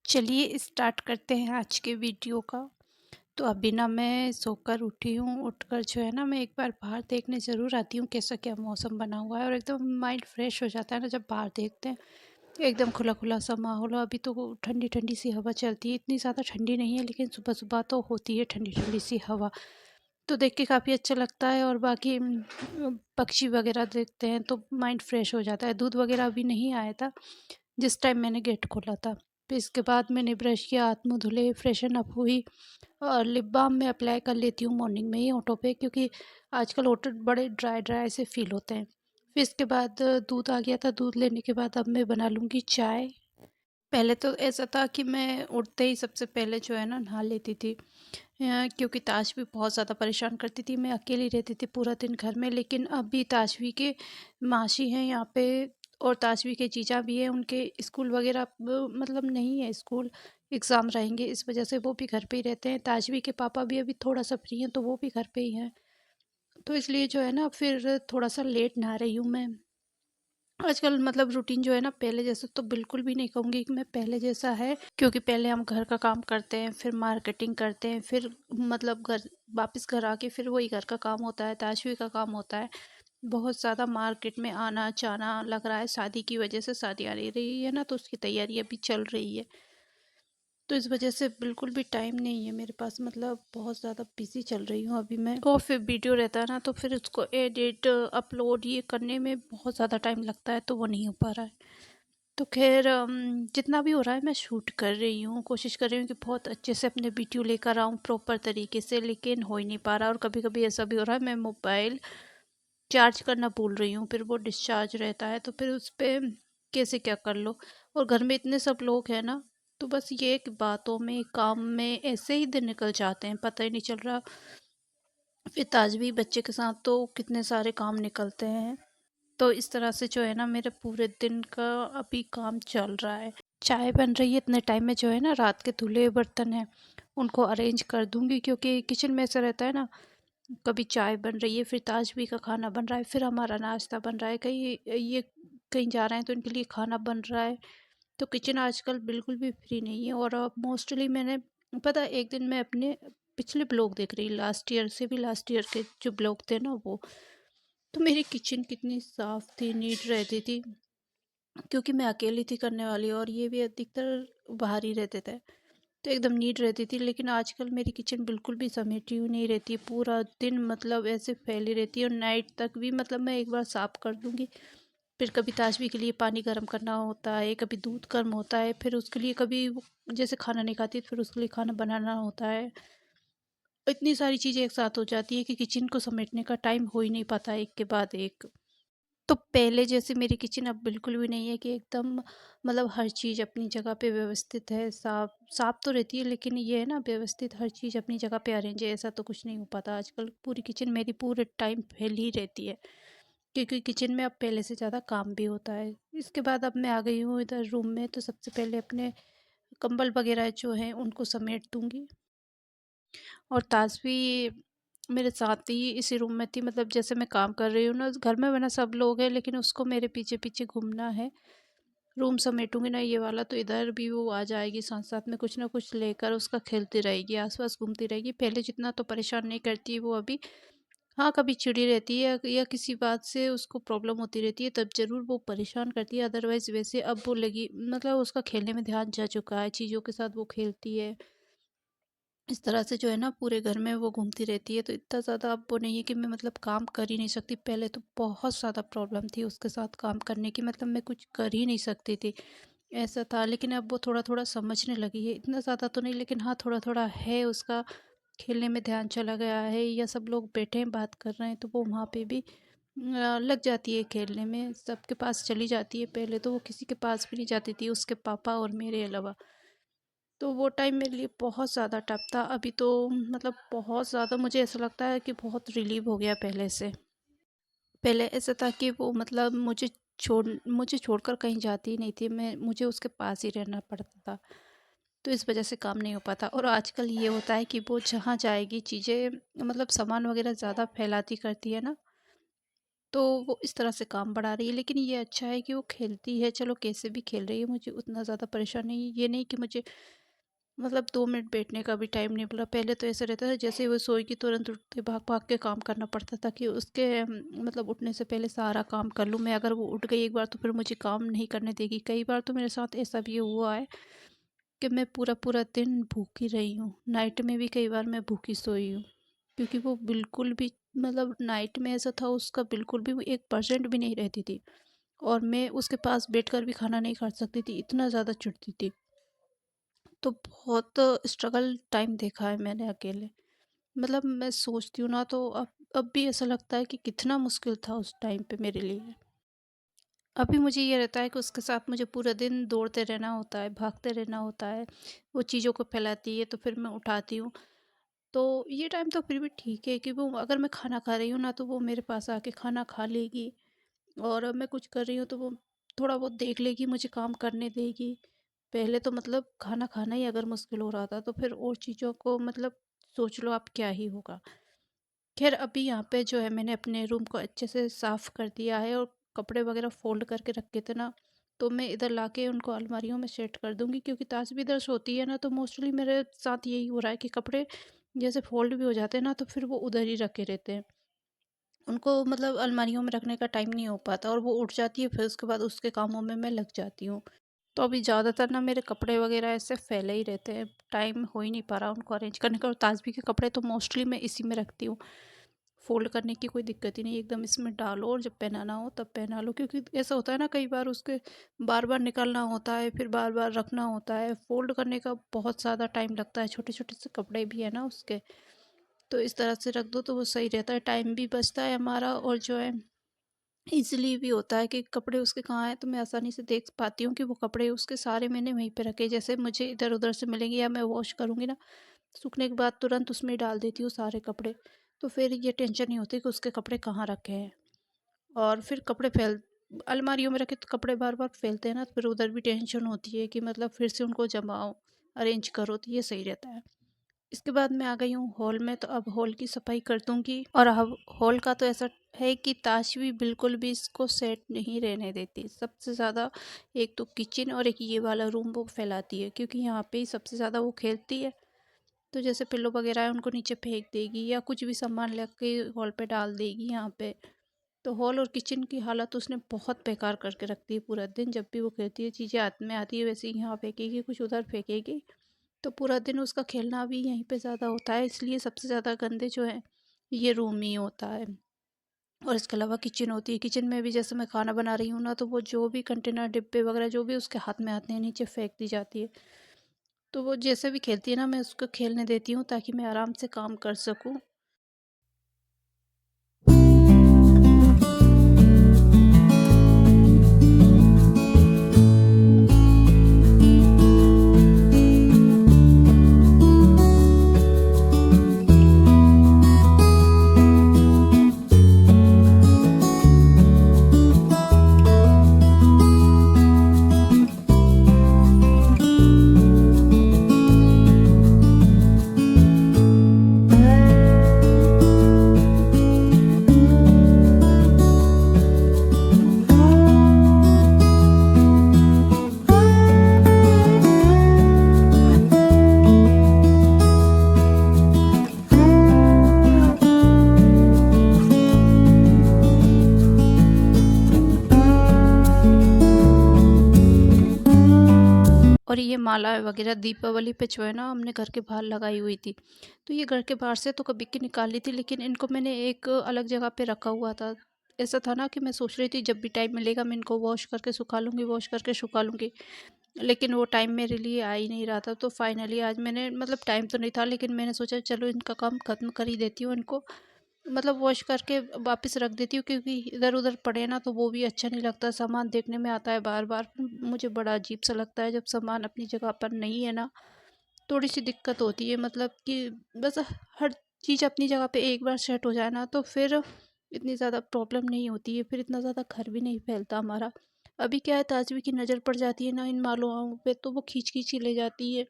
चलिए स्टार्ट करते हैं आज के वीडियो का। तो अभी ना मैं सोकर उठी हूँ, उठकर जो है ना मैं एक बार बाहर देखने ज़रूर आती हूँ कैसा क्या मौसम बना हुआ है और एकदम माइंड फ्रेश हो जाता है ना जब बाहर देखते हैं। एकदम खुला-खुला सा माहौल है, अभी तो ठंडी-ठंडी सी हवा चलती है, इतनी ज़्यादा ठंडी नहीं है लेकिन सुबह-सुबह तो होती है ठंडी-ठंडी सी हवा। तो देख के काफ़ी अच्छा लगता है और बाकी पक्षी वगैरह देखते हैं तो माइंड फ्रेश हो जाता है। दूध वगैरह अभी नहीं आया था जिस टाइम मैंने गेट खोला था। फिर इसके बाद मैंने ब्रश किया, हाथ मुँह धुले, फ्रेशन अप हुई और लिप बाम मैं अप्लाई कर लेती हूँ मॉर्निंग में ही होठों पे, क्योंकि आजकल होठ बड़े ड्राई ड्राई से फ़ील होते हैं। फिर इसके बाद दूध आ गया था, दूध लेने के बाद अब मैं बना लूँगी चाय। पहले तो ऐसा था कि मैं उठते ही सबसे पहले जो है ना नहा लेती थी, क्योंकि ताशवी बहुत ज़्यादा परेशान करती थी। मैं अकेली रहती थी पूरा दिन घर में, लेकिन अभी ताशवी के मासी हैं यहाँ पे और ताशवी के जीजा भी हैं। उनके स्कूल वगैरह मतलब नहीं है, स्कूल एग्ज़ाम रहेंगे, इस वजह से वो भी घर पे ही रहते हैं। ताशवी के पापा भी अभी थोड़ा सा फ्री हैं तो वो भी घर पे ही हैं। तो इसलिए जो है ना फिर थोड़ा सा लेट नहा रही हूँ मैं आजकल। मतलब रूटीन जो है ना पहले जैसा तो बिल्कुल भी नहीं कहूँगी कि मैं पहले जैसा है, क्योंकि पहले हम घर का काम करते हैं, फिर मार्केटिंग करते हैं, फिर मतलब घर वापस घर आके फिर वही घर का काम होता है, ताशवी का काम होता है। बहुत ज़्यादा मार्केट में आना जाना लग रहा है, शादी की वजह से शादी आ रही है ना, तो उसकी तैयारी अभी चल रही है। तो इस वजह से बिल्कुल भी टाइम नहीं है मेरे पास, मतलब बहुत ज़्यादा बिज़ी चल रही हूँ अभी मैं। और फिर वीडियो रहता है ना तो फिर उसको एडिट अपलोड ये करने में बहुत ज़्यादा टाइम लगता है, तो वो नहीं हो पा रहा है। तो ख़ैर जितना भी हो रहा है मैं शूट कर रही हूँ, कोशिश कर रही हूँ कि बहुत अच्छे से अपने वीडियो लेकर आऊँ प्रॉपर तरीके से, लेकिन हो ही नहीं पा रहा। और कभी-कभी ऐसा भी हो रहा है मैं मोबाइल चार्ज करना भूल रही हूँ, फिर वो डिस्चार्ज रहता है, तो फिर उस पे कैसे क्या कर लो। और घर में इतने सब लोग हैं ना, तो बस ये कि बातों में, काम में ऐसे ही दिन निकल जाते हैं, पता ही नहीं चल रहा। फिर ताजवी बच्चे के साथ तो कितने सारे काम निकलते हैं। तो इस तरह से जो है ना मेरे पूरे दिन का अभी काम चल रहा है। चाय बन रही है, इतने टाइम में जो है ना रात के धुले हुए बर्तन हैं उनको अरेंज कर दूंगी, क्योंकि किचन में ऐसा रहता है ना, कभी चाय बन रही है, फिर ताजवी का खाना बन रहा है, फिर हमारा नाश्ता बन रहा है, कहीं ये कहीं जा रहे हैं तो इनके लिए खाना बन रहा है। तो किचन आजकल बिल्कुल भी फ्री नहीं है। और मोस्टली मैंने पता है, एक दिन मैं अपने पिछले ब्लॉग देख रही, लास्ट ईयर से भी लास्ट ईयर के जो ब्लॉग थे ना वो, तो मेरी किचन कितनी साफ़ थी, नीट रहती थी, क्योंकि मैं अकेली थी करने वाली और ये भी अधिकतर बाहर ही रहते थे, तो एकदम नीट रहती थी। लेकिन आजकल मेरी किचन बिल्कुल भी समेटी हुई नहीं रहती है, पूरा दिन मतलब ऐसे फैली रहती है और नाइट तक भी, मतलब मैं एक बार साफ़ कर दूँगी, फिर कभी ताजवी के लिए पानी गर्म करना होता है, कभी दूध गर्म होता है, फिर उसके लिए कभी जैसे खाना नहीं खाती तो फिर उसके लिए खाना बनाना होता है। इतनी सारी चीज़ें एक साथ हो जाती है कि किचन को समेटने का टाइम हो ही नहीं पाता एक के बाद एक। तो पहले जैसे मेरी किचन अब बिल्कुल भी नहीं है कि एकदम, मतलब हर चीज़ अपनी जगह पे व्यवस्थित है, साफ साफ तो रहती है, लेकिन ये है ना व्यवस्थित, हर चीज़ अपनी जगह पे अरेंज है, ऐसा तो कुछ नहीं हो पाता आजकल। पूरी किचन मेरी पूरे टाइम फैली ही रहती है, क्योंकि किचन में अब पहले से ज़्यादा काम भी होता है। इसके बाद अब मैं आ गई हूँ इधर रूम में, तो सबसे पहले अपने कंबल वगैरह जो हैं उनको समेट दूँगी। और ताज़वी मेरे साथ ही इसी रूम में थी, मतलब जैसे मैं काम कर रही हूँ ना, घर में वरना सब लोग हैं, लेकिन उसको मेरे पीछे-पीछे घूमना है। रूम समेटूँगी ना ये वाला, तो इधर भी वो आ जाएगी साथ-साथ में कुछ ना कुछ लेकर, उसका खेलती रहेगी, आस-पास घूमती रहेगी। पहले जितना तो परेशान नहीं करती है वो अभी। हाँ, कभी चिड़ी रहती है या किसी बात से उसको प्रॉब्लम होती रहती है, तब ज़रूर वो परेशान करती है, अदरवाइज़ वैसे अब वो लगी, मतलब उसका खेलने में ध्यान जा चुका है, चीज़ों के साथ वो खेलती है। इस तरह से जो है ना पूरे घर में वो घूमती रहती है, तो इतना ज़्यादा अब वो नहीं है कि मैं मतलब काम कर ही नहीं सकती। पहले तो बहुत ज़्यादा प्रॉब्लम थी उसके साथ काम करने की, मतलब मैं कुछ कर ही नहीं सकती थी, ऐसा था। लेकिन अब वो थोड़ा-थोड़ा समझने लगी है, इतना ज़्यादा तो नहीं, लेकिन हाँ थोड़ा-थोड़ा है, उसका खेलने में ध्यान चला गया है, या सब लोग बैठे हैं बात कर रहे हैं तो वो वहाँ पे भी लग जाती है खेलने में, सबके पास चली जाती है। पहले तो वो किसी के पास भी नहीं जाती थी, उसके पापा और मेरे अलावा। तो वो टाइम मेरे लिए बहुत ज़्यादा टफ था। अभी तो मतलब बहुत ज़्यादा मुझे ऐसा लगता है कि बहुत रिलीव हो गया पहले से। पहले ऐसा था कि वो मतलब मुझे छोड़कर कहीं जाती ही नहीं थी, मैं मुझे उसके पास ही रहना पड़ता था। तो इस वजह से काम नहीं हो पाता। और आजकल ये होता है कि वो जहाँ जाएगी चीज़ें, मतलब सामान वगैरह ज़्यादा फैलाती करती है ना, तो वो इस तरह से काम बढ़ा रही है। लेकिन ये अच्छा है कि वो खेलती है, चलो कैसे भी खेल रही है, मुझे उतना ज़्यादा परेशान नहीं है। ये नहीं कि मुझे मतलब 2 मिनट बैठने का भी टाइम नहीं मिला। पहले तो ऐसा रहता था जैसे ही वो सोएगी तुरंत उठ के भाग-भाग के काम करना पड़ता था कि उसके मतलब उठने से पहले सारा काम कर लूँ मैं। अगर वो उठ गई एक बार तो फिर मुझे काम नहीं करने देगी। कई बार तो मेरे साथ ऐसा भी हुआ है कि मैं पूरा-पूरा दिन भूखी रही हूँ। नाइट में भी कई बार मैं भूखी सोई हूँ। क्योंकि वो बिल्कुल भी मतलब नाइट में ऐसा था उसका बिल्कुल भी 1% भी नहीं रहती थी। और मैं उसके पास बैठकर भी खाना नहीं खा सकती थी, इतना ज़्यादा चिढ़ती थी। तो बहुत स्ट्रगल टाइम देखा है मैंने अकेले। मतलब मैं सोचती हूँ ना तो अब भी ऐसा लगता है कि कितना मुश्किल था उस टाइम पे मेरे लिए। अभी मुझे ये रहता है कि उसके साथ मुझे पूरा दिन दौड़ते रहना होता है, भागते रहना होता है। वो चीज़ों को फैलाती है तो फिर मैं उठाती हूँ। तो ये टाइम तो फिर भी ठीक है कि वो अगर मैं खाना खा रही हूँ ना तो वो मेरे पास आके खाना खा लेगी। और अब मैं कुछ कर रही हूँ तो वो थोड़ा बहुत देख लेगी, मुझे काम करने देगी। पहले तो मतलब खाना खाना ही अगर मुश्किल हो रहा था तो फिर और चीज़ों को मतलब सोच लो आप क्या ही होगा। ख़ैर अभी यहाँ पे जो है मैंने अपने रूम को अच्छे से साफ़ कर दिया है और कपड़े वग़ैरह फ़ोल्ड करके रखे थे ना, तो मैं इधर लाके उनको अलमारियों में सेट कर दूँगी क्योंकि ताज भी इधर सोती है ना तो मोस्टली मेरे साथ यही हो रहा है कि कपड़े जैसे फ़ोल्ड भी हो जाते हैं ना तो फिर वो उधर ही रखे रहते हैं। उनको मतलब अलमारियों में रखने का टाइम नहीं हो पाता और वो उठ जाती है फिर उसके बाद उसके कामों में मैं लग जाती हूँ। तो अभी ज़्यादातर ना मेरे कपड़े वगैरह ऐसे फैले ही रहते हैं, टाइम हो ही नहीं पा रहा उनको अरेंज करने का। और ताजबी के कपड़े तो मोस्टली मैं इसी में रखती हूँ, फ़ोल्ड करने की कोई दिक्कत ही नहीं, एकदम इसमें डालो और जब पहनाना हो तब पहना लो। क्योंकि ऐसा होता है ना कई बार उसके बार-बार निकालना होता है, फिर बार-बार रखना होता है, फ़ोल्ड करने का बहुत ज़्यादा टाइम लगता है, छोटे-छोटे से कपड़े भी है ना उसके। तो इस तरह से रख दो तो वो सही रहता है, टाइम भी बचता है हमारा और जो है ईज़िली भी होता है कि कपड़े उसके कहाँ हैं तो मैं आसानी से देख पाती हूँ कि वो कपड़े उसके सारे मैंने वहीं पे रखे। जैसे मुझे इधर-उधर से मिलेंगे या मैं वॉश करूँगी ना, सूखने के बाद तुरंत उसमें डाल देती हूँ सारे कपड़े। तो फिर ये टेंशन नहीं होती कि उसके कपड़े कहाँ रखे हैं। और फिर कपड़े फैल अलमारियों में रखे तो कपड़े बार-बार फैलते हैं ना, तो फिर उधर भी टेंशन होती है कि मतलब फिर से उनको जमाओ, अरेंज करो, तो ये सही रहता है। इसके बाद मैं आ गई हूँ हॉल में, तो अब हॉल की सफाई कर दूँगी। और अब हॉल का तो ऐसा है कि ताश भी बिल्कुल भी इसको सेट नहीं रहने देती। सबसे ज़्यादा एक तो किचन और एक ये वाला रूम वो फैलाती है क्योंकि यहाँ पे ही सबसे ज़्यादा वो खेलती है। तो जैसे पिल्लो वगैरह है उनको नीचे फेंक देगी या कुछ भी सामान लेके हॉल पे डाल देगी यहाँ पे। तो हॉल और किचन की हालत उसने बहुत बेकार करके रखती है पूरा दिन। जब भी वो खेलती है चीज़ें हाथ में आती है वैसे ही यहाँ फेंकेगी, कुछ उधर फेंकेगी। तो पूरा दिन उसका खेलना भी यहीं पे ज़्यादा होता है, इसलिए सबसे ज़्यादा गंदे जो हैं ये रूम ही होता है। और इसके अलावा किचन होती है, किचन में भी जैसे मैं खाना बना रही हूँ ना तो वो जो भी कंटेनर डिब्बे वगैरह जो भी उसके हाथ में आते हैं नीचे फेंक दी जाती है। तो वो जैसे भी खेलती है ना मैं उसको खेलने देती हूँ ताकि मैं आराम से काम कर सकूँ। और ये माला वगैरह दीपावली पे जो है ना हमने घर के बाहर लगाई हुई थी। तो ये घर के बाहर से तो कभी की निकाली थी, लेकिन इनको मैंने एक अलग जगह पे रखा हुआ था। ऐसा था ना कि मैं सोच रही थी जब भी टाइम मिलेगा मैं इनको वॉश करके सुखा लूँगी, वॉश करके सुखा लूँगी। लेकिन वो टाइम मेरे लिए आ ही नहीं रहा था। तो फाइनली आज मैंने मतलब टाइम तो नहीं था लेकिन मैंने सोचा चलो इनका काम ख़त्म कर ही देती हूँ। इनको मतलब वॉश करके वापस रख देती हूँ क्योंकि इधर-उधर पड़े ना तो वो भी अच्छा नहीं लगता। सामान देखने में आता है बार-बार, मुझे बड़ा अजीब-सा लगता है जब सामान अपनी जगह पर नहीं है ना, थोड़ी-सी दिक्कत होती है। मतलब कि बस हर चीज़ अपनी जगह पे एक बार सेट हो जाए ना तो फिर इतनी ज़्यादा प्रॉब्लम नहीं होती है, फिर इतना ज़्यादा घर भी नहीं फैलता हमारा। अभी क्या है ताजवी की नज़र पड़ जाती है ना इन मालाओं पे तो वो खींच-खींच के ले जाती है।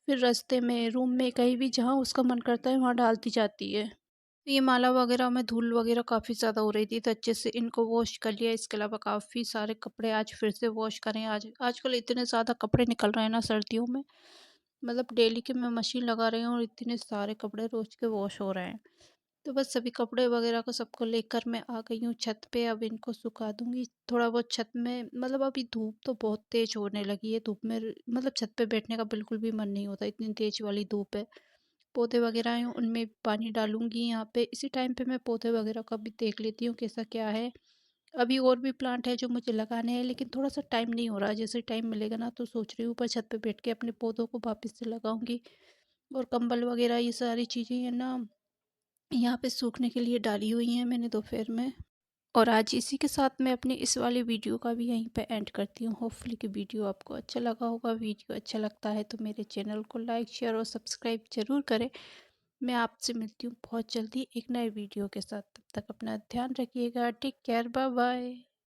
फिर रास्ते में, रूम में, कहीं भी जहाँ उसका मन करता है वहाँ डालती जाती है। ये माला वगैरह में धूल वगैरह काफ़ी ज़्यादा हो रही थी, तो अच्छे से इनको वॉश कर लिया। इसके अलावा काफ़ी सारे कपड़े आज फिर से वॉश करें। आज आजकल इतने ज़्यादा कपड़े निकल रहे हैं ना सर्दियों में, मतलब डेली के मैं मशीन लगा रही हूँ और इतने सारे कपड़े रोज़ के वॉश हो रहे हैं। तो बस सभी कपड़े वगैरह को सबको लेकर मैं आ गई हूँ छत पे। अब इनको सुखा दूँगी थोड़ा बहुत छत में, मतलब अभी धूप तो बहुत तेज़ होने लगी है। धूप में मतलब छत पे बैठने का बिल्कुल भी मन नहीं होता, इतनी तेज़ वाली धूप है। पौधे वगैरह हैं उनमें भी पानी डालूँगी यहाँ पे। इसी टाइम पे मैं पौधे वगैरह का भी देख लेती हूँ कैसा क्या है। अभी और भी प्लांट है जो मुझे लगाने हैं, लेकिन थोड़ा-सा टाइम नहीं हो रहा। जैसे टाइम मिलेगा ना तो सोच रही हूँ ऊपर छत पे बैठ के अपने पौधों को वापस से लगाऊँगी। और कंबल वगैरह ये सारी चीज़ें हैं ना, यहाँ पे सूखने के लिए डाली हुई हैं मैंने दोपहर में। और आज इसी के साथ मैं अपनी इस वाली वीडियो का भी यहीं पे एंड करती हूँ। होपफुली कि वीडियो आपको अच्छा लगा होगा। वीडियो अच्छा लगता है तो मेरे चैनल को लाइक, शेयर और सब्सक्राइब ज़रूर करें। मैं आपसे मिलती हूँ बहुत जल्दी एक नए वीडियो के साथ। तब तक अपना ध्यान रखिएगा। Take care, bye bye.